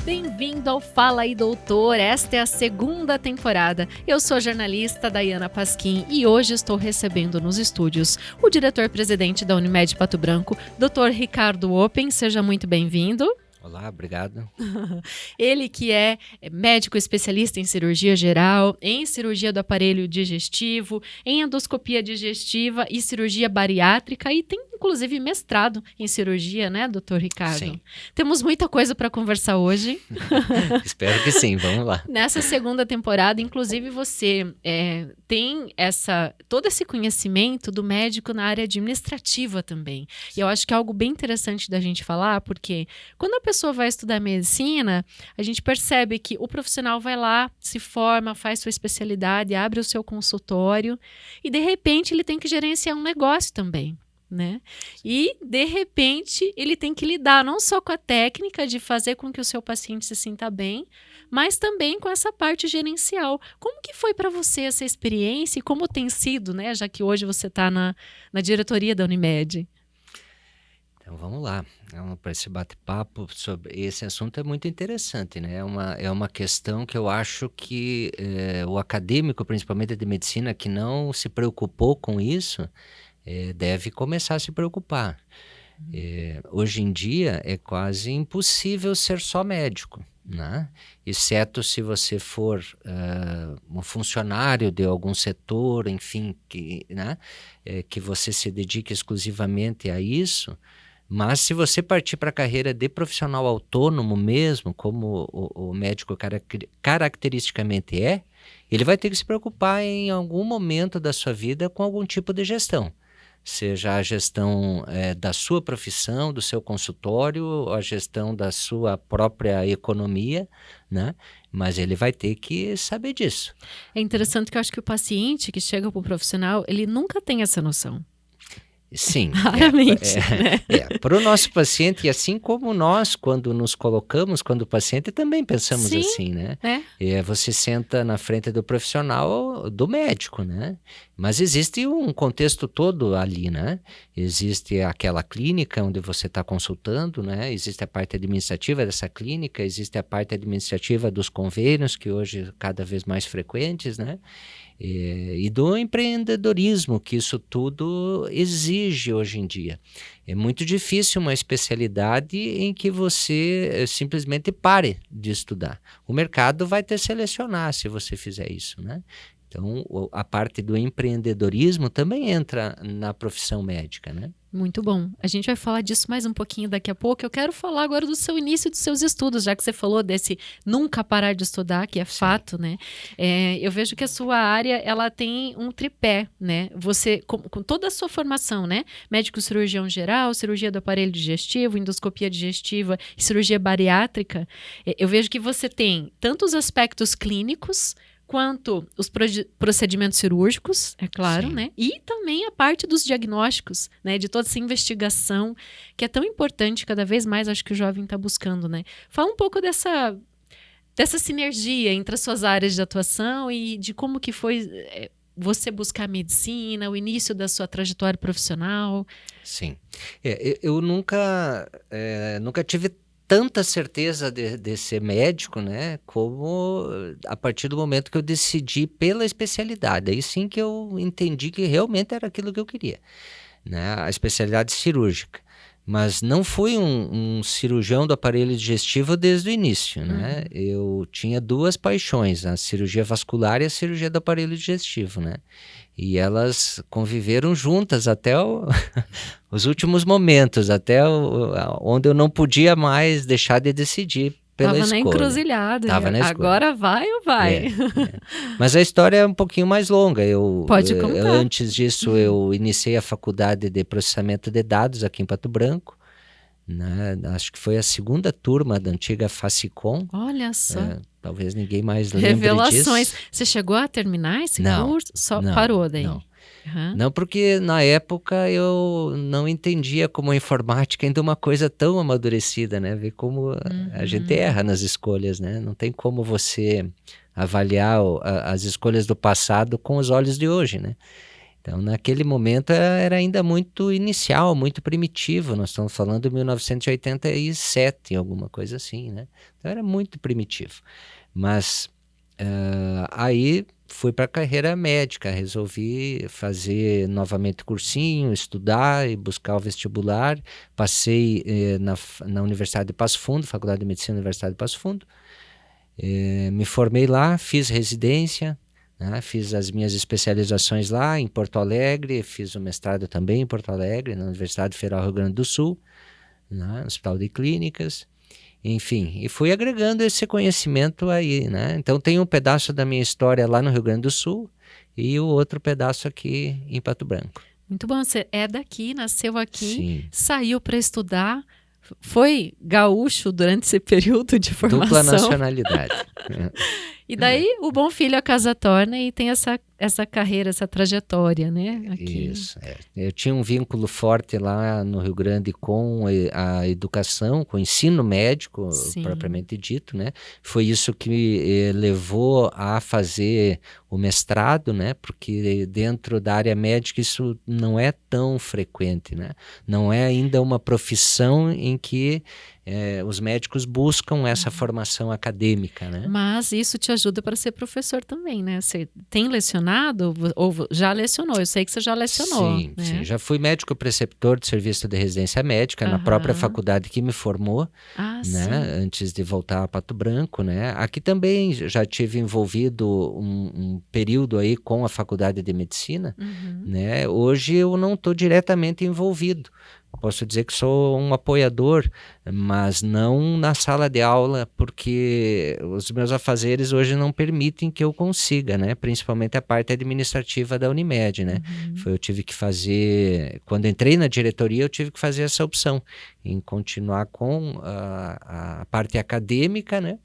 Bem-vindo ao Fala aí Doutor, esta é a segunda temporada. Eu sou a jornalista Dayana Pasquim e hoje estou recebendo nos estúdios o diretor-presidente da Unimed Pato Branco, Dr. Ricardo Oppen, seja muito bem-vindo. Olá, obrigado. Ele que é médico especialista em cirurgia geral, em cirurgia do aparelho digestivo, em endoscopia digestiva e cirurgia bariátrica e tem inclusive mestrado em cirurgia, né, doutor Ricardo? Sim. Temos muita coisa para conversar hoje. Espero que sim, vamos lá. Nessa segunda temporada, inclusive você tem todo esse conhecimento do médico na área administrativa também. E eu acho que é algo bem interessante da gente falar, porque quando a pessoa vai estudar medicina, a gente percebe que o profissional vai lá, se forma, faz sua especialidade, abre o seu consultório e de repente ele tem que gerenciar um negócio também. Né? E, de repente, ele tem que lidar não só com a técnica de fazer com que o seu paciente se sinta bem, mas também com essa parte gerencial. Como que foi para você essa experiência e como tem sido, né? Já que hoje você está na diretoria da Unimed? Então vamos lá, para esse bate-papo sobre esse assunto é muito interessante, né? É uma questão que eu acho que o acadêmico, principalmente de medicina, que não se preocupou com isso, deve começar a se preocupar. Hoje em dia é quase impossível ser só médico, né? Exceto se você for um funcionário de algum setor, enfim, que você se dedique exclusivamente a isso. Mas se você partir para a carreira de profissional autônomo mesmo, como o médico caracteristicamente ele vai ter que se preocupar em algum momento da sua vida com algum tipo de gestão. Seja a gestão da sua profissão, do seu consultório, a gestão da sua própria economia, né? Mas ele vai ter que saber disso. É interessante que eu acho que o paciente que chega para o profissional, ele nunca tem essa noção. Sim. Raramente. Para o nosso paciente, e assim como nós, quando nos colocamos, quando o paciente, também pensamos Sim, assim, né? Você senta na frente do profissional, do médico, né? Mas existe um contexto todo ali, né? Existe aquela clínica onde você está consultando, né? Existe a parte administrativa dessa clínica, existe a parte administrativa dos convênios, que hoje cada vez mais frequentes, né? E do empreendedorismo que isso tudo exige hoje em dia. É muito difícil uma especialidade em que você simplesmente pare de estudar. O mercado vai te selecionar se você fizer isso, né? Então, a parte do empreendedorismo também entra na profissão médica, né? Muito bom. A gente vai falar disso mais um pouquinho daqui a pouco. Eu quero falar agora do seu início dos seus estudos, já que você falou desse nunca parar de estudar, que é fato, né? Eu vejo que a sua área, ela tem um tripé, né? Você, com toda a sua formação, né? Médico cirurgião geral, cirurgia do aparelho digestivo, endoscopia digestiva e cirurgia bariátrica, eu vejo que você tem tanto os aspectos clínicos, quanto os procedimentos cirúrgicos, é claro, né? E também a parte dos diagnósticos, né? De toda essa investigação, que é tão importante, cada vez mais acho que o jovem está buscando, né? Fala um pouco dessa sinergia entre as suas áreas de atuação e de como que foi você buscar a medicina, o início da sua trajetória profissional. Sim. Eu nunca tive tanta certeza de ser médico, né, como a partir do momento que eu decidi pela especialidade. Aí sim que eu entendi que realmente era aquilo que eu queria, né, a especialidade cirúrgica. Mas não fui um cirurgião do aparelho digestivo desde o início, né? Eu tinha duas paixões, a cirurgia vascular e a cirurgia do aparelho digestivo, né? E elas conviveram juntas até os últimos momentos, até onde eu não podia mais deixar de decidir pela escolha. Tava na encruzilhada. Agora vai ou vai? Mas a história é um pouquinho mais longa. Pode contar. Antes disso, eu iniciei a faculdade de processamento de dados aqui em Pato Branco, né? Acho que foi a segunda turma da antiga Facicom. Olha só. Talvez ninguém mais lembre Revelações. disso. Você chegou a terminar esse curso? Só não, parou daí? Não. Não, porque na época eu não entendia como a informática ainda é uma coisa tão amadurecida, né? Ver como a gente erra nas escolhas, né? Não tem como você avaliar as escolhas do passado com os olhos de hoje, né? Então, naquele momento era ainda muito inicial, muito primitivo. Nós estamos falando de 1987, alguma coisa assim, né? Então era muito primitivo. Mas aí fui para a carreira médica, resolvi fazer novamente cursinho, estudar e buscar o vestibular. Passei na Universidade de Passo Fundo, Faculdade de Medicina da Universidade de Passo Fundo. Me formei lá, fiz residência, né? Fiz as minhas especializações lá em Porto Alegre, fiz o mestrado também em Porto Alegre, na Universidade Federal do Rio Grande do Sul, né? No Hospital de Clínicas. Enfim, e fui agregando esse conhecimento aí, né? Então tem um pedaço da minha história lá no Rio Grande do Sul e o outro pedaço aqui em Pato Branco. Muito bom, você é daqui, nasceu aqui, Sim. saiu para estudar, foi gaúcho durante esse período de formação. Dupla nacionalidade. E daí o bom filho a casa torna e tem essa carreira, essa trajetória, né? Aqui. Isso. Eu tinha um vínculo forte lá no Rio Grande com a educação, com o ensino médico, Sim. propriamente dito, né? Foi isso que me levou a fazer o mestrado, né? Porque dentro da área médica isso não é tão frequente, né? Não é ainda uma profissão em que os médicos buscam essa formação acadêmica, né? Mas isso te ajuda para ser professor também, né? Você tem lecionado ou já lecionou? Eu sei que você já lecionou. Sim, né? sim. Já fui médico preceptor de serviço de residência médica na própria faculdade que me formou, né? Sim. Antes de voltar a Pato Branco, né? Aqui também já tive envolvido um período aí com a faculdade de medicina, né? Hoje eu não estou diretamente envolvido. Posso dizer que sou um apoiador, mas não na sala de aula, porque os meus afazeres hoje não permitem que eu consiga, né? Principalmente a parte administrativa da Unimed, né? Eu tive que fazer, quando entrei na diretoria, eu tive que fazer essa opção em continuar com a parte acadêmica, né?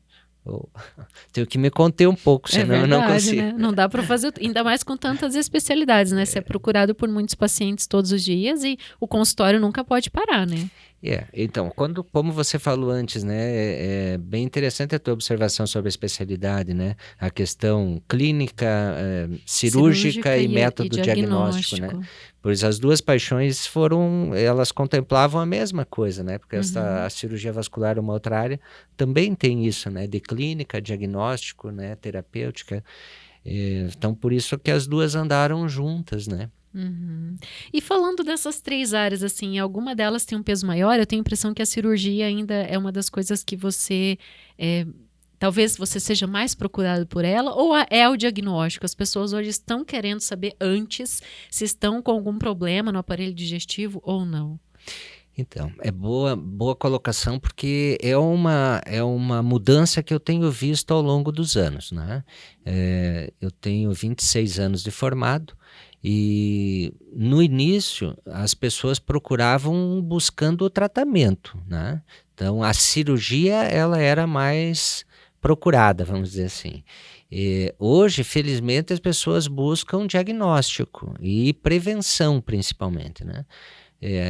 Tenho que me conter um pouco, senão eu não consigo. Né? Não dá para fazer, ainda mais com tantas especialidades, né? Você é procurado por muitos pacientes todos os dias e o consultório nunca pode parar, né? Então, como você falou antes, né, é bem interessante a tua observação sobre a especialidade, né? A questão clínica, cirúrgica e método diagnóstico, né? Pois as duas paixões elas contemplavam a mesma coisa, né? Porque a cirurgia vascular, uma outra área, também tem isso, né? De clínica, diagnóstico, né? Terapêutica. Então, por isso que as duas andaram juntas, né? E falando dessas três áreas, assim, alguma delas tem um peso maior? Eu tenho a impressão que a cirurgia ainda é uma das coisas que você... talvez você seja mais procurado por ela, ou é o diagnóstico? As pessoas hoje estão querendo saber antes se estão com algum problema no aparelho digestivo ou não. Então, é boa colocação, porque é uma mudança que eu tenho visto ao longo dos anos, né? Eu tenho 26 anos de formado e no início as pessoas procuravam buscando o tratamento, né? Então, a cirurgia ela era mais procurada, vamos dizer assim. Hoje, felizmente, as pessoas buscam diagnóstico e prevenção, principalmente, né?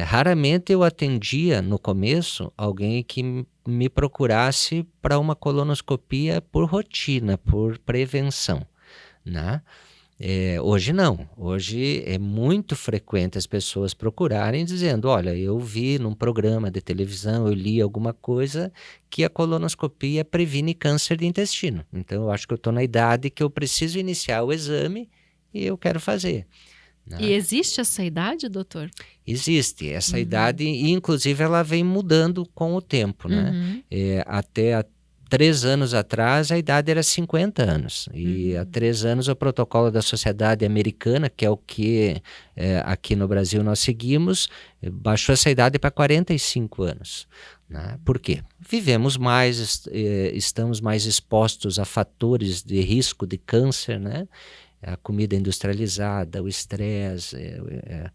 Raramente eu atendia no começo alguém que me procurasse para uma colonoscopia por rotina, por prevenção, né? Hoje não, hoje é muito frequente as pessoas procurarem dizendo, olha, eu vi num programa de televisão, eu li alguma coisa que a colonoscopia previne câncer de intestino, então eu acho que eu estou na idade que eu preciso iniciar o exame e eu quero fazer. E existe essa idade, doutor? Existe essa idade e inclusive ela vem mudando com o tempo, né? Até 3 anos atrás a idade era 50 anos e há 3 anos o protocolo da Sociedade Americana, que é o que aqui no Brasil nós seguimos, baixou essa idade para 45 anos. Né? Por quê? Vivemos mais, estamos mais expostos a fatores de risco de câncer, né? A comida industrializada, o estresse,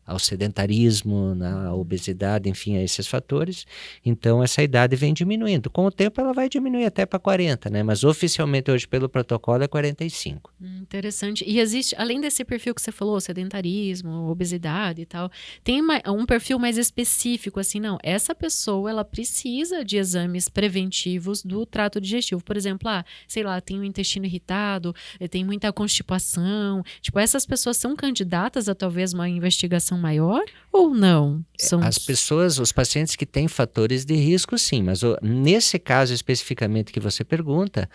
ao sedentarismo, a obesidade, enfim, a esses fatores. Então, essa idade vem diminuindo. Com o tempo, ela vai diminuir até para 40, né? Mas oficialmente hoje, pelo protocolo, é 45. Interessante. E existe, além desse perfil que você falou, sedentarismo, obesidade e tal, tem um perfil mais específico, assim, não, essa pessoa, ela precisa de exames preventivos do trato digestivo. Por exemplo, sei lá, tem o intestino irritado, tem muita constipação, depressão? Tipo, essas pessoas são candidatas a talvez uma investigação maior ou não? As pessoas, os pacientes que têm fatores de risco, sim, mas nesse caso especificamente que você pergunta,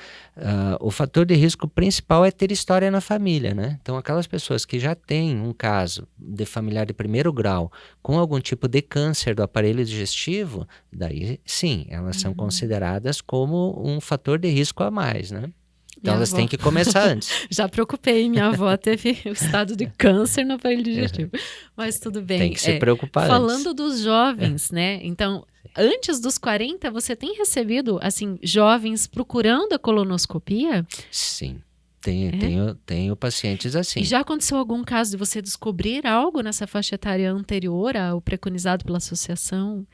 o fator de risco principal é ter história na família, né? Então, aquelas pessoas que já têm um caso de familiar de primeiro grau com algum tipo de câncer do aparelho digestivo, daí sim, elas são consideradas como um fator de risco a mais, né? Então elas têm que começar antes. Já preocupei, minha avó teve o estado de câncer no aparelho digestivo. Mas tudo bem. Tem que se preocupar falando antes. dos jovens, né? Então, antes dos 40, você tem recebido, assim, jovens procurando a colonoscopia? Sim. Tenho pacientes assim. E já aconteceu algum caso de você descobrir algo nessa faixa etária anterior ao preconizado pela associação?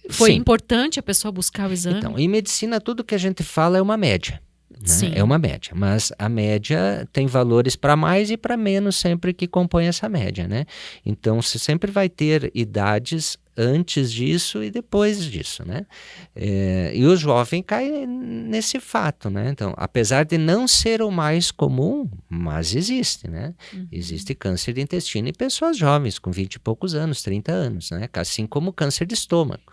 Foi importante a pessoa buscar o exame? Então, em medicina, tudo que a gente fala é uma média. Né? É uma média, mas a média tem valores para mais e para menos sempre que compõe essa média, né? Então, você sempre vai ter idades antes disso e depois disso, né? E o jovem cai nesse fato, né? Então, apesar de não ser o mais comum, mas existe, né? Existe câncer de intestino em pessoas jovens, com 20 e poucos anos, 30 anos, né? Assim como câncer de estômago.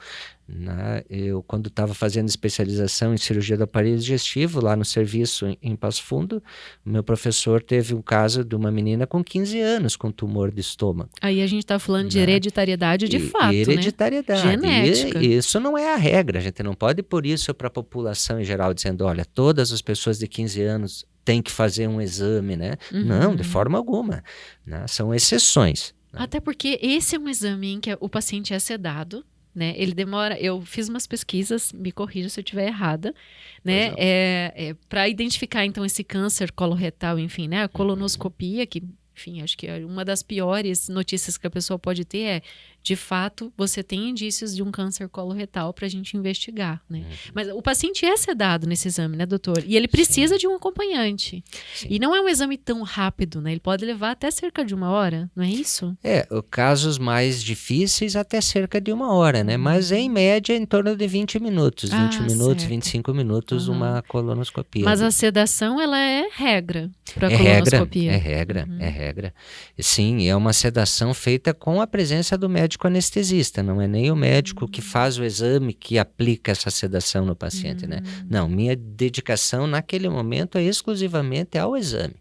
Eu, quando estava fazendo especialização em cirurgia do aparelho digestivo, lá no serviço em Passo Fundo, o meu professor teve um caso de uma menina com 15 anos com tumor de estômago. Aí a gente está falando de hereditariedade de fato, hereditariedade. Genética. E isso não é a regra, a gente não pode pôr isso para a população em geral, dizendo, olha, todas as pessoas de 15 anos têm que fazer um exame, né? Não, de forma alguma, né? São exceções. Né? Até porque esse é um exame em que o paciente é sedado, né? Ele demora, eu fiz umas pesquisas, me corrija se eu estiver errada, né? Para identificar então esse câncer coloretal, enfim, né? A colonoscopia, que, enfim, acho que uma das piores notícias que a pessoa pode ter é, de fato, você tem indícios de um câncer coloretal para a gente investigar, né? Mas o paciente é sedado nesse exame, né, doutor? E ele precisa de um acompanhante. Sim. E não é um exame tão rápido, né? Ele pode levar até cerca de 1 hora, não é isso? Casos mais difíceis até cerca de 1 hora, né? Mas em média em torno de 20 minutos. 20 minutos, 25 minutos uma colonoscopia. Mas a sedação, ela é regra para a colonoscopia. É regra. Sim, é uma sedação feita com a presença do médico anestesista, não é nem o médico que faz o exame que aplica essa sedação no paciente, né? Não, minha dedicação naquele momento é exclusivamente ao exame.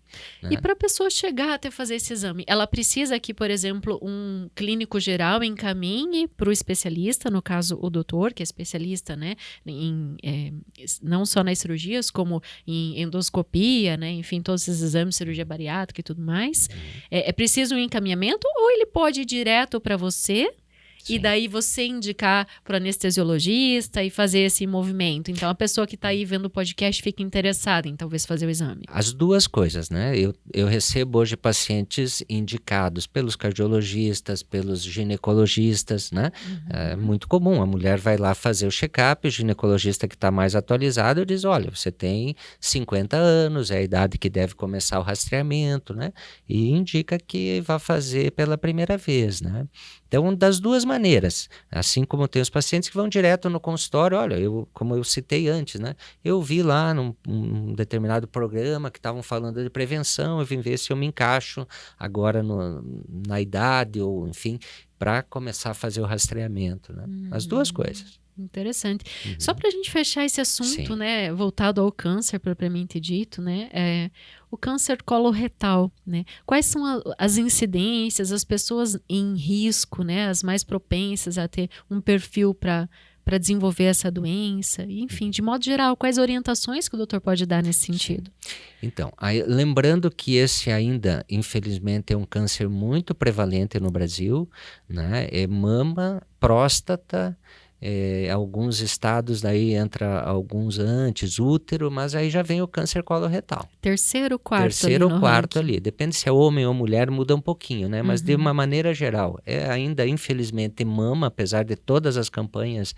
Né? E para a pessoa chegar até fazer esse exame, ela precisa que, por exemplo, um clínico geral encaminhe para o especialista, no caso o doutor, que é especialista, né, não só nas cirurgias, como em endoscopia, né, enfim, todos esses exames, cirurgia bariátrica e tudo mais. É preciso um encaminhamento ou ele pode ir direto para você? Sim. E daí você indicar para o anestesiologista e fazer esse movimento. Então, a pessoa que está aí vendo o podcast fica interessada em talvez fazer o exame. As duas coisas, né? Eu recebo hoje pacientes indicados pelos cardiologistas, pelos ginecologistas, né? É muito comum, a mulher vai lá fazer o check-up, o ginecologista que está mais atualizado diz, olha, você tem 50 anos, é a idade que deve começar o rastreamento, né? E indica que vai fazer pela primeira vez, né? Então, das duas maneiras, assim como tem os pacientes que vão direto no consultório, olha, como eu citei antes, né? Eu vi lá num determinado programa que estavam falando de prevenção, eu vim ver se eu me encaixo agora na idade ou, enfim, para começar a fazer o rastreamento, né? As duas coisas. Interessante. Só para a gente fechar esse assunto, né, voltado ao câncer propriamente dito, né, o câncer coloretal, né, quais são as incidências, as pessoas em risco, né, as mais propensas a ter um perfil para desenvolver essa doença, enfim, de modo geral, quais orientações que o doutor pode dar nesse sentido? Então, lembrando que esse ainda, infelizmente, é um câncer muito prevalente no Brasil, né, é mama, próstata, alguns estados daí entra alguns antes, útero, mas aí já vem o câncer coloretal. Terceiro, quarto ali. Depende se é homem ou mulher, muda um pouquinho, né? Mas de uma maneira geral, ainda infelizmente mama, apesar de todas as campanhas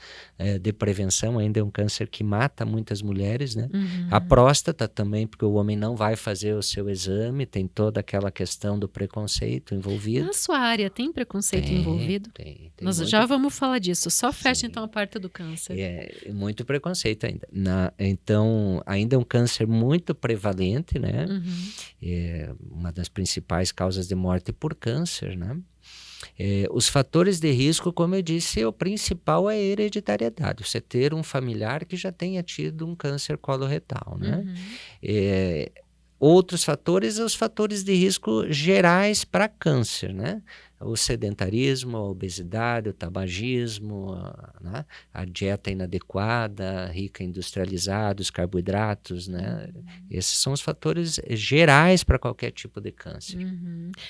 de prevenção, ainda é um câncer que mata muitas mulheres, né? A próstata também, porque o homem não vai fazer o seu exame, tem toda aquela questão do preconceito envolvido. Na sua área tem preconceito envolvido? Tem Nós já vamos falar disso, só fecha então a parte do câncer. Muito preconceito ainda. Então, ainda é um câncer muito prevalente, né? É uma das principais causas de morte por câncer, né? Os fatores de risco, como eu disse, o principal é a hereditariedade. Você ter um familiar que já tenha tido um câncer coloretal, né? Outros fatores, os fatores de risco gerais para câncer, né? O sedentarismo, a obesidade, o tabagismo, né? A dieta inadequada, rica em industrializados, carboidratos, né? Esses são os fatores gerais para qualquer tipo de câncer.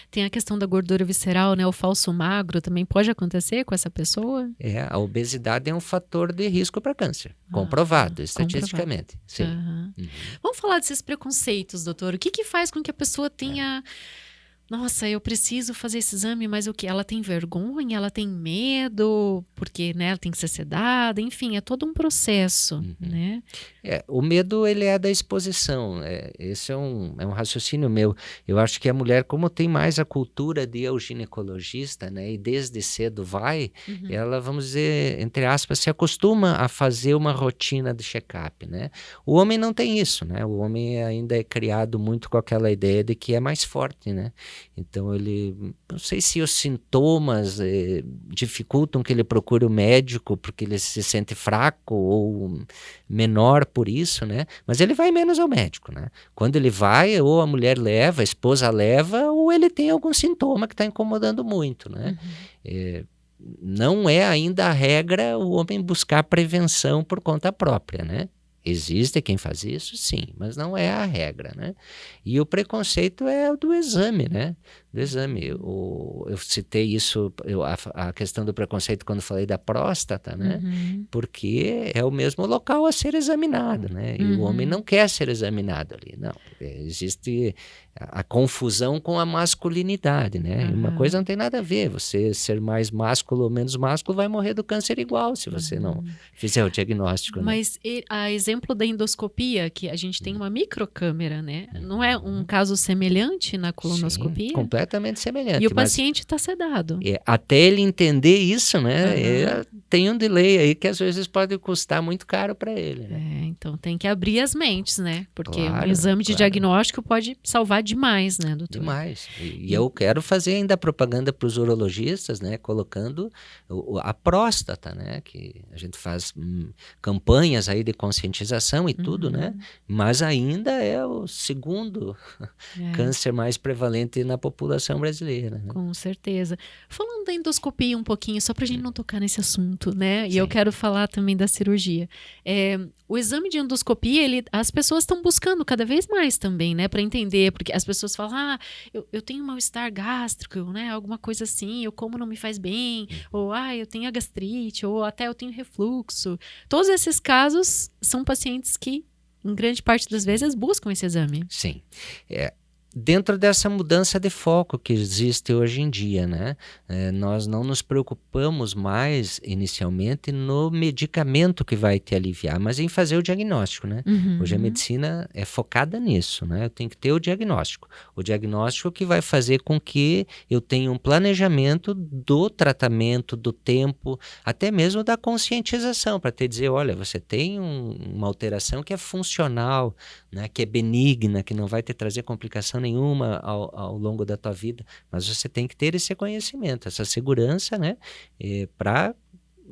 Tem a questão da gordura visceral, né? O falso magro também pode acontecer com essa pessoa? A obesidade é um fator de risco para câncer, comprovado estatisticamente. Sim. Vamos falar desses preconceitos, doutor. O que faz com que a pessoa tenha... Nossa, eu preciso fazer esse exame, mas o que? Ela tem vergonha, ela tem medo, porque, né, ela tem que ser sedada, enfim, é todo um processo, né? O medo, ele é da exposição, esse é um raciocínio meu. Eu acho que a mulher, como tem mais a cultura de ir ao ginecologista, né, e desde cedo vai, ela, vamos dizer, entre aspas, se acostuma a fazer uma rotina de check-up, né? O homem não tem isso, né? O homem ainda é criado muito com aquela ideia de que é mais forte, né? Então ele, não sei se os sintomas dificultam que ele procure o médico porque ele se sente fraco ou menor por isso, né? Mas ele vai menos ao médico, né? Quando ele vai, ou a mulher leva, a esposa leva, ou ele tem algum sintoma que está incomodando muito, né? Não é ainda a regra o homem buscar prevenção por conta própria, né? Existe quem faz isso, sim, mas não é a regra, né? E o preconceito é o do exame, né? Do exame. Eu citei isso, a questão do preconceito quando falei da próstata, né? Porque é o mesmo local a ser examinado, né? E o homem não quer ser examinado ali, não. Existe a confusão com a masculinidade, né? Uma coisa não tem nada a ver. Você ser mais másculo ou menos másculo vai morrer do câncer igual se você não fizer o diagnóstico. Mas a exemplo da endoscopia, que a gente tem uma microcâmera, né? Não é um caso semelhante na colonoscopia? Sim, completamente semelhante. E o paciente está sedado. Até ele entender isso, né? Tem um delay aí que às vezes pode custar muito caro para ele. Né? Então tem que abrir as mentes, né? Porque um exame de diagnóstico pode salvar demais, né, doutor? Demais. E eu quero fazer ainda propaganda para os urologistas, né? Colocando a próstata, né? Que a gente faz campanhas aí de conscientização e tudo, né? Mas ainda é o segundo câncer mais prevalente na população brasileira. Né? Com certeza. Falando da endoscopia um pouquinho, só para a gente não tocar nesse assunto, né? E eu quero falar também da cirurgia. O exame de endoscopia, as pessoas estão buscando cada vez mais também, né? Para entender, porque as pessoas falam, eu tenho mal-estar gástrico, né? Alguma coisa assim, ou como não me faz bem, ou eu tenho a gastrite, ou até eu tenho refluxo. Todos esses casos são pacientes que, em grande parte das vezes, buscam esse exame. Sim. Dentro dessa mudança de foco que existe hoje em dia, né? Nós não nos preocupamos mais, inicialmente, no medicamento que vai te aliviar, mas em fazer o diagnóstico, né? Hoje a medicina é focada nisso, né? Eu tenho que ter o diagnóstico. O diagnóstico que vai fazer com que eu tenha um planejamento do tratamento, do tempo, até mesmo da conscientização, para te dizer, olha, você tem uma alteração que é funcional, né? Que é benigna, que não vai te trazer complicação nenhuma ao longo da tua vida, mas você tem que ter esse conhecimento, essa segurança, né, para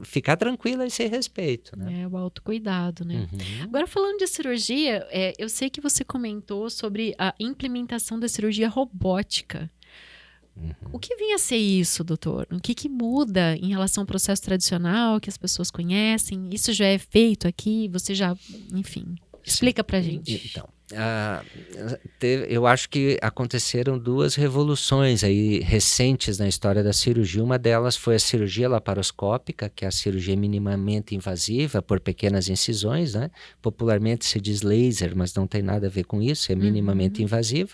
ficar tranquila a esse respeito. Né? O autocuidado, né? Agora, falando de cirurgia, eu sei que você comentou sobre a implementação da cirurgia robótica. O que vem a ser isso, doutor? O que muda em relação ao processo tradicional que as pessoas conhecem? Isso já é feito aqui? Você já, enfim, explica pra gente. Então, eu acho que aconteceram duas revoluções aí recentes na história da cirurgia. Uma delas foi a cirurgia laparoscópica, que é a cirurgia minimamente invasiva por pequenas incisões, né? Popularmente se diz laser, mas não tem nada a ver com isso, é minimamente invasiva,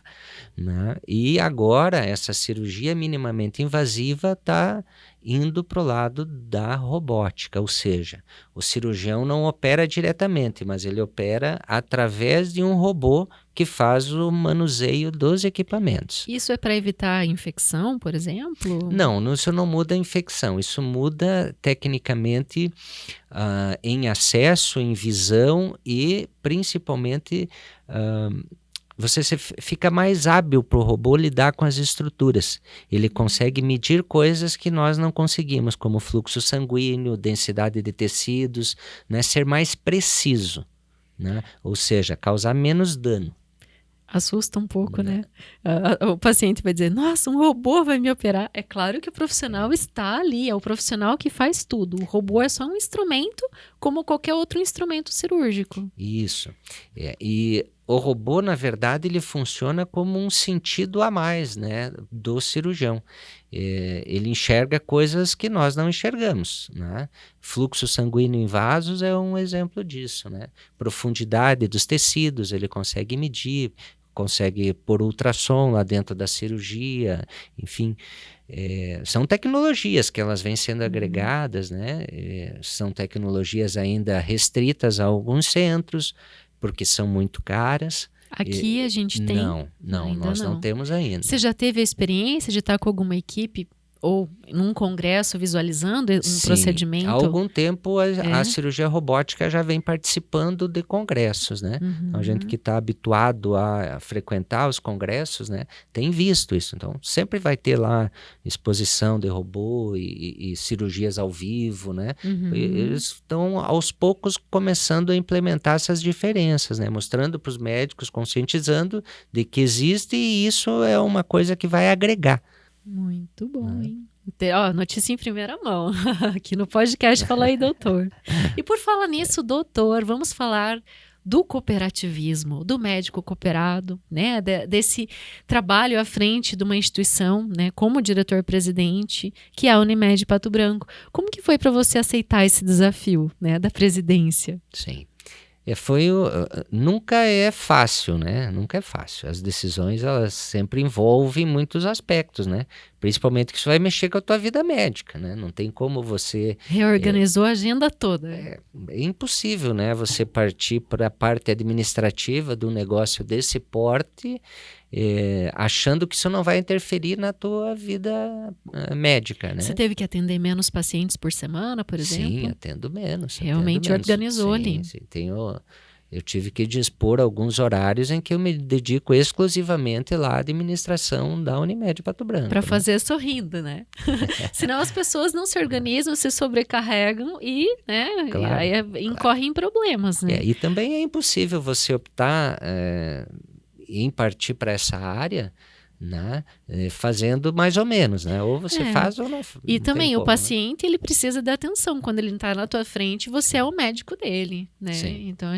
né? E agora essa cirurgia minimamente invasiva está indo para o lado da robótica, ou seja, o cirurgião não opera diretamente, mas ele opera através de um robô robô que faz o manuseio dos equipamentos. Isso é para evitar infecção, por exemplo? Não, isso não muda a infecção, isso muda tecnicamente em acesso, em visão e principalmente você fica mais hábil para o robô lidar com as estruturas. Ele consegue medir coisas que nós não conseguimos, como fluxo sanguíneo, densidade de tecidos, né? Ser mais preciso, né? Ou seja, causar menos dano. Assusta um pouco, né? O paciente vai dizer, nossa, um robô vai me operar. É claro que o profissional está ali, é o profissional que faz tudo. O robô é só um instrumento, como qualquer outro instrumento cirúrgico. Isso. E o robô, na verdade, ele funciona como um sentido a mais, né, do cirurgião. Ele enxerga coisas que nós não enxergamos, né? Fluxo sanguíneo em vasos é um exemplo disso, né? Profundidade dos tecidos, ele consegue medir, consegue pôr ultrassom lá dentro da cirurgia, enfim. São tecnologias que elas vêm sendo agregadas, né? São tecnologias ainda restritas a alguns centros, porque são muito caras. Aqui a gente tem... Nós não temos ainda. Você já teve a experiência de estar com alguma equipe ou num congresso visualizando um procedimento? Há algum tempo a cirurgia robótica já vem participando de congressos, né? Então, a gente que está habituado a frequentar os congressos, né, tem visto isso. Então, sempre vai ter lá exposição de robô e cirurgias ao vivo, né? Eles estão, aos poucos, começando a implementar essas diferenças, né? Mostrando para os médicos, conscientizando de que existe e isso é uma coisa que vai agregar. Muito bom, hein? Notícia em primeira mão. Aqui no podcast Fala aí, doutor. E por falar nisso, doutor, vamos falar do cooperativismo, do médico cooperado, né? Desse trabalho à frente de uma instituição, né? Como diretor-presidente, que é a Unimed Pato Branco. Como que foi para você aceitar esse desafio, né? Da presidência? Sim. Nunca é fácil, né? Nunca é fácil. As decisões, elas sempre envolvem muitos aspectos, né? Principalmente que isso vai mexer com a tua vida médica, né? Não tem como você... Reorganizou a agenda toda. É impossível, né? Você partir para a parte administrativa do negócio desse porte, achando que isso não vai interferir na tua vida médica, né? Você teve que atender menos pacientes por semana, por exemplo? Sim, atendo menos. Realmente organizou ali. Sim, eu tive que dispor alguns horários em que eu me dedico exclusivamente lá à administração da Unimed Pato Branco. Para fazer sorrindo, né? Senão as pessoas não se organizam, se sobrecarregam e, né, claro, e aí incorrem em problemas, né? E também é impossível você optar em partir para essa área, né, fazendo mais ou menos, né? Ou você faz ou não. E não também tem o como, paciente, ele precisa de atenção. Quando ele está na tua frente, você é o médico dele, né? Sim. Então, eu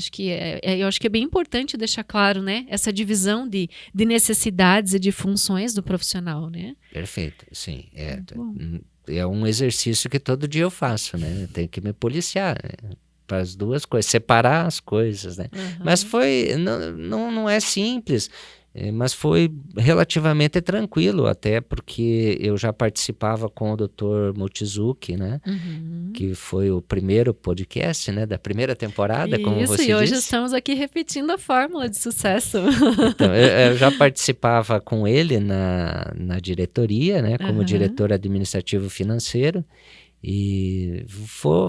acho que é bem importante deixar claro, né? Essa divisão de necessidades e de funções do profissional, né? Perfeito, sim. É um exercício que todo dia eu faço, né? Eu tenho que me policiar, né? Para as duas coisas, separar as coisas, né? Mas não é simples. Mas foi relativamente tranquilo, até porque eu já participava com o Dr. Mochizuki, né? Que foi o primeiro podcast, né? Da primeira temporada, como você disse. E hoje estamos aqui repetindo a fórmula de sucesso. Então, eu já participava com ele na diretoria, né? Como diretor administrativo financeiro. E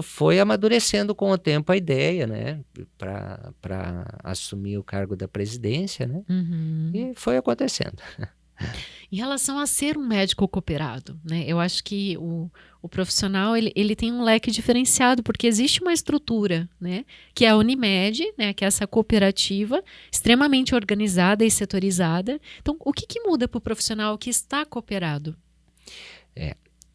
foi amadurecendo com o tempo a ideia, né, para assumir o cargo da presidência, né, e foi acontecendo. Em relação a ser um médico cooperado, né, eu acho que o profissional ele tem um leque diferenciado, porque existe uma estrutura, né, que é a Unimed, né, que é essa cooperativa extremamente organizada e setorizada. Então, o que muda para o profissional que está cooperado?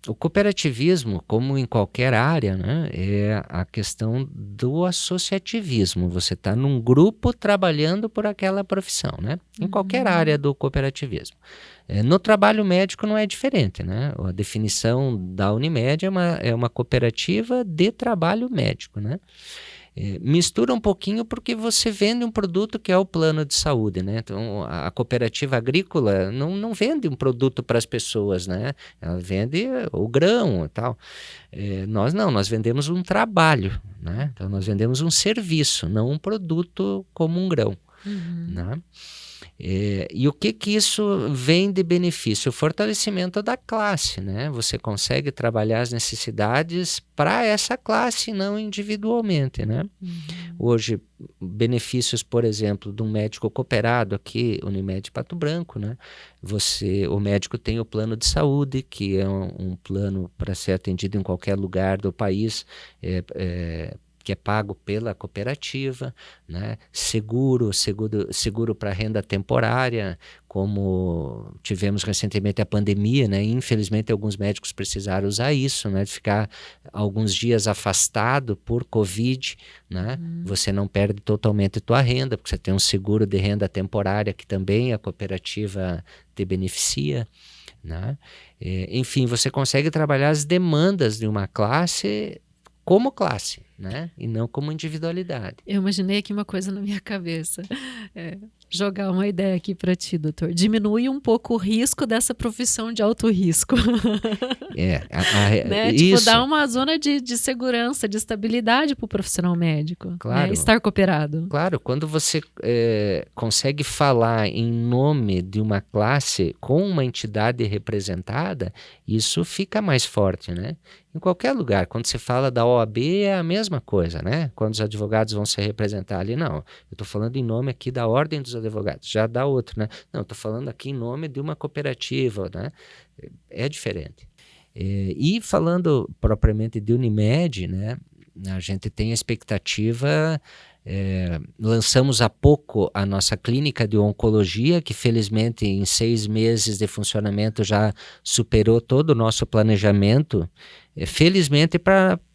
O cooperativismo, como em qualquer área, né, é a questão do associativismo. Você está num grupo trabalhando por aquela profissão, né? Em qualquer área do cooperativismo. No trabalho médico não é diferente, né? A definição da Unimed é uma cooperativa de trabalho médico, né? Mistura um pouquinho porque você vende um produto que é o plano de saúde, né? Então, a cooperativa agrícola não vende um produto para as pessoas, né? Ela vende o grão e tal. Nós vendemos um trabalho, né? Então, nós vendemos um serviço, não um produto como um grão. né? E o que isso vem de benefício? O fortalecimento da classe, né? Você consegue trabalhar as necessidades para essa classe, não individualmente, né? Hoje, benefícios, por exemplo, de um médico cooperado aqui, Unimed Pato Branco, né? O médico tem o plano de saúde, que é um plano para ser atendido em qualquer lugar do país, que é pago pela cooperativa, né? Seguro para renda temporária, como tivemos recentemente a pandemia, né? Infelizmente alguns médicos precisaram usar isso, né? De ficar alguns dias afastado por Covid, né? Você não perde totalmente tua renda, porque você tem um seguro de renda temporária que também a cooperativa te beneficia, né? Enfim, você consegue trabalhar as demandas de uma classe como classe, né? E não como individualidade. Eu imaginei aqui uma coisa na minha cabeça. Jogar uma ideia aqui para ti, doutor. Diminui um pouco o risco dessa profissão de alto risco. Né? Tipo, dar uma zona de segurança, de estabilidade para o profissional médico. Claro. Né? Estar cooperado. Claro, quando você consegue falar em nome de uma classe com uma entidade representada, isso fica mais forte, né? Em qualquer lugar, quando se fala da OAB é a mesma coisa, né? Quando os advogados vão se representar ali, não. Eu estou falando em nome aqui da Ordem dos Advogados, já dá outro, né? Não, eu estou falando aqui em nome de uma cooperativa, né? É diferente. E falando propriamente de Unimed, né? A gente tem a expectativa... lançamos há pouco a nossa clínica de oncologia, que felizmente em 6 meses de funcionamento já superou todo o nosso planejamento. Felizmente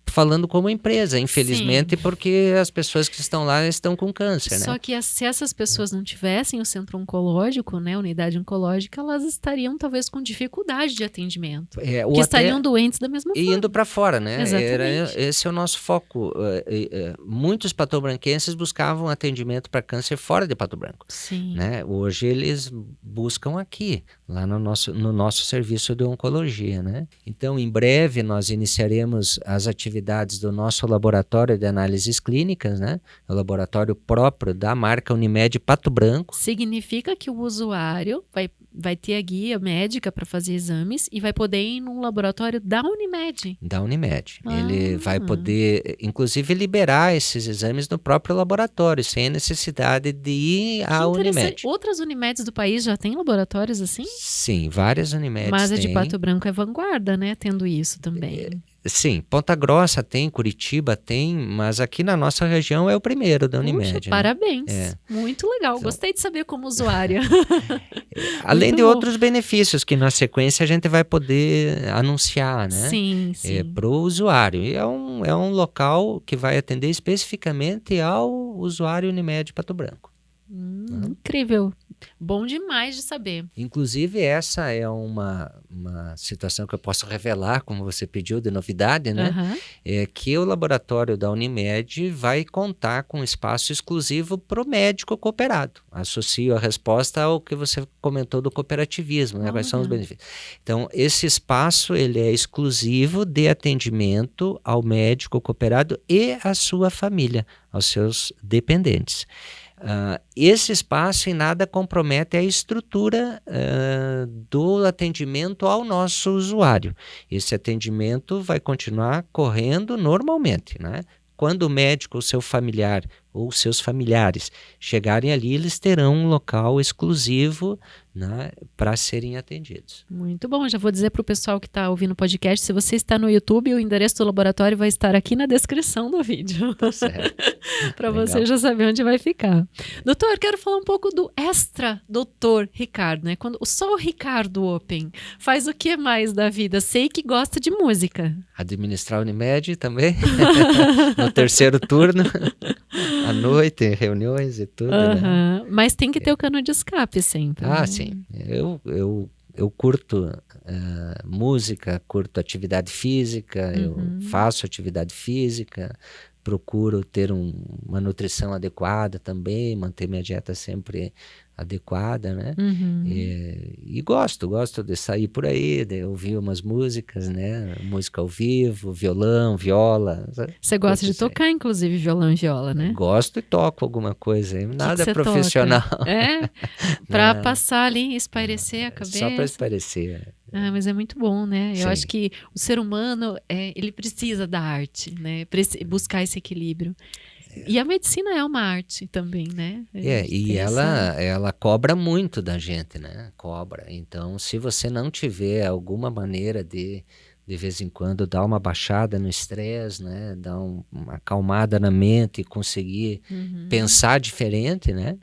falando como empresa, infelizmente porque as pessoas que estão lá estão com câncer, né? Só que se essas pessoas não tivessem o centro oncológico, né, unidade oncológica, elas estariam talvez com dificuldade de atendimento, que estariam doentes da mesma forma. E indo para fora, né? Exatamente. Esse é o nosso foco. Muitos patobranquenses buscavam atendimento para câncer fora de Pato Branco. Sim. Né? Hoje eles buscam aqui, lá no nosso serviço de oncologia, né? Então, em breve, nós iniciaremos as atividades do nosso laboratório de análises clínicas, né? O laboratório próprio da marca Unimed Pato Branco. Significa que o usuário vai ter a guia médica para fazer exames e vai poder ir num laboratório da Unimed. Da Unimed. Ele vai poder, inclusive, liberar esses exames no próprio laboratório, sem a necessidade de ir à Unimed. Outras Unimeds do país já têm laboratórios assim? Sim, várias Unimeds Mas a têm. de Pato Branco é vanguarda, né? Tendo isso também. Sim, Ponta Grossa tem, Curitiba tem, mas aqui na nossa região é o primeiro da Unimed. Puxa, parabéns. Muito legal. Então, gostei de saber como usuária. Além de outros benefícios que na sequência a gente vai poder anunciar, né? Sim, sim. Para o usuário. E é um local que vai atender especificamente ao usuário Unimed Pato Branco. Incrível. Bom demais de saber. Inclusive, essa é uma situação que eu posso revelar, como você pediu, de novidade, né? É que o laboratório da Unimed vai contar com um espaço exclusivo para o médico cooperado. Associo a resposta ao que você comentou do cooperativismo, né? Quais são os benefícios. Então, esse espaço ele é exclusivo de atendimento ao médico cooperado e à sua família, aos seus dependentes. Esse espaço em nada compromete a estrutura do atendimento ao nosso usuário. Esse atendimento vai continuar correndo normalmente, né? Quando o médico, o seu familiar ou seus familiares chegarem ali, eles terão um local exclusivo, né, para serem atendidos. Muito bom, já vou dizer para o pessoal que está ouvindo o podcast, se você está no YouTube, o endereço do laboratório vai estar aqui na descrição do vídeo. Tá certo. Para você já saber onde vai ficar. Doutor, quero falar um pouco do extra doutor Ricardo, né? Só o Ricardo Open faz o que mais da vida? Sei que gosta de música. Administrar a Unimed também, no terceiro turno, à noite, reuniões e tudo. Né? Mas tem que ter o cano de escape sempre. Sim. Eu curto música, curto atividade física, eu faço atividade física, procuro ter uma nutrição adequada também, manter minha dieta sempre adequada, né? E gosto de sair por aí, de ouvir umas músicas, né? Música ao vivo, violão, viola. Você gosta de tocar, inclusive, violão e viola, né? Gosto e toco alguma coisa, nada que profissional. Para passar ali, espairecer a cabeça. Só para espairecer. Mas é muito bom, né? Sim. Eu acho que o ser humano, ele precisa da arte, né? Buscar esse equilíbrio. E a medicina é uma arte também, né? E ela cobra muito da gente, né? Cobra. Então, se você não tiver alguma maneira de vez em quando, dar uma baixada no estresse, né? Dar uma acalmada na mente e conseguir pensar diferente, né?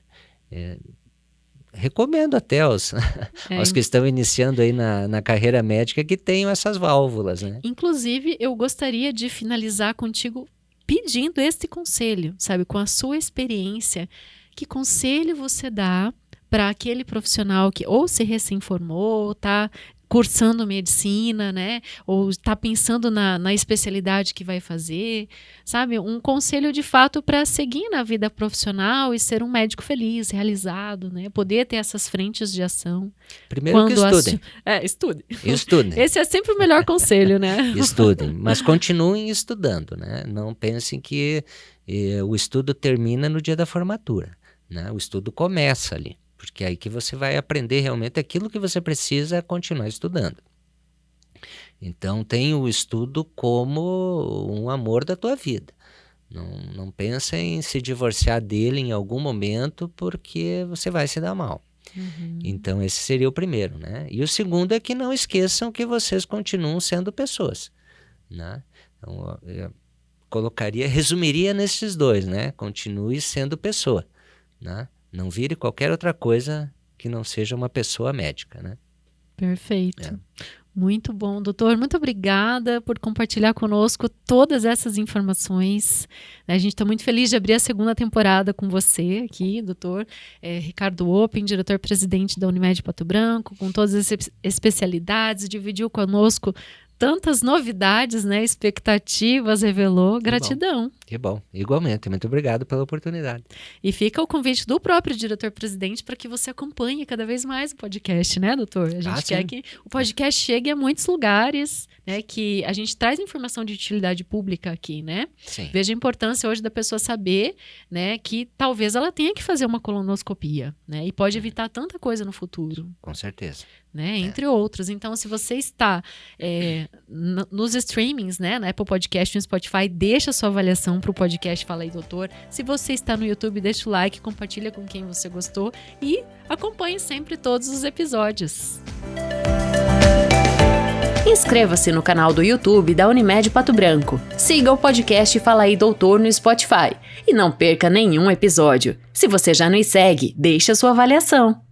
Recomendo até aos que estão iniciando aí na carreira médica que tenham essas válvulas, né? Inclusive, eu gostaria de finalizar contigo pedindo este conselho, sabe, com a sua experiência, que conselho você dá para aquele profissional que ou se recém-formou, está cursando medicina, né, ou está pensando na especialidade que vai fazer, sabe, um conselho de fato para seguir na vida profissional e ser um médico feliz, realizado, né, poder ter essas frentes de ação. Primeiro que estudem. Estudem. Esse é sempre o melhor conselho, né? Estudem, mas continuem estudando, né, não pensem que o estudo termina no dia da formatura, né, o estudo começa ali. Porque é aí que você vai aprender realmente aquilo que você precisa continuar estudando. Então, tem o estudo como um amor da tua vida. Não pensa em se divorciar dele em algum momento, porque você vai se dar mal. Então, esse seria o primeiro, né? E o segundo é que não esqueçam que vocês continuam sendo pessoas, né? Então, eu resumiria nesses dois, né? Continue sendo pessoa, né? Não vire qualquer outra coisa que não seja uma pessoa médica, né? Perfeito. Muito bom, doutor. Muito obrigada por compartilhar conosco todas essas informações. A gente está muito feliz de abrir a segunda temporada com você aqui, doutor Ricardo Oppen, diretor-presidente da Unimed Pato Branco, com todas as especialidades, dividiu conosco tantas novidades, né? Expectativas, revelou. Gratidão. Que bom. Igualmente. Muito obrigado pela oportunidade. E fica o convite do próprio diretor-presidente para que você acompanhe cada vez mais o podcast, né, doutor? A gente quer que o podcast chegue a muitos lugares, né? Que a gente traz informação de utilidade pública aqui, né? Sim. Veja a importância hoje da pessoa saber, né, que talvez ela tenha que fazer uma colonoscopia, né? E pode evitar tanta coisa no futuro. Com certeza. Né, entre outros. Então, se você está nos streamings, né, na Apple Podcast, no Spotify, deixa a sua avaliação para o podcast Fala aí, Doutor. Se você está no YouTube, deixa o like, compartilha com quem você gostou e acompanhe sempre todos os episódios. Inscreva-se no canal do YouTube da Unimed Pato Branco. Siga o podcast Fala aí, Doutor no Spotify. E não perca nenhum episódio. Se você já nos segue, deixe a sua avaliação.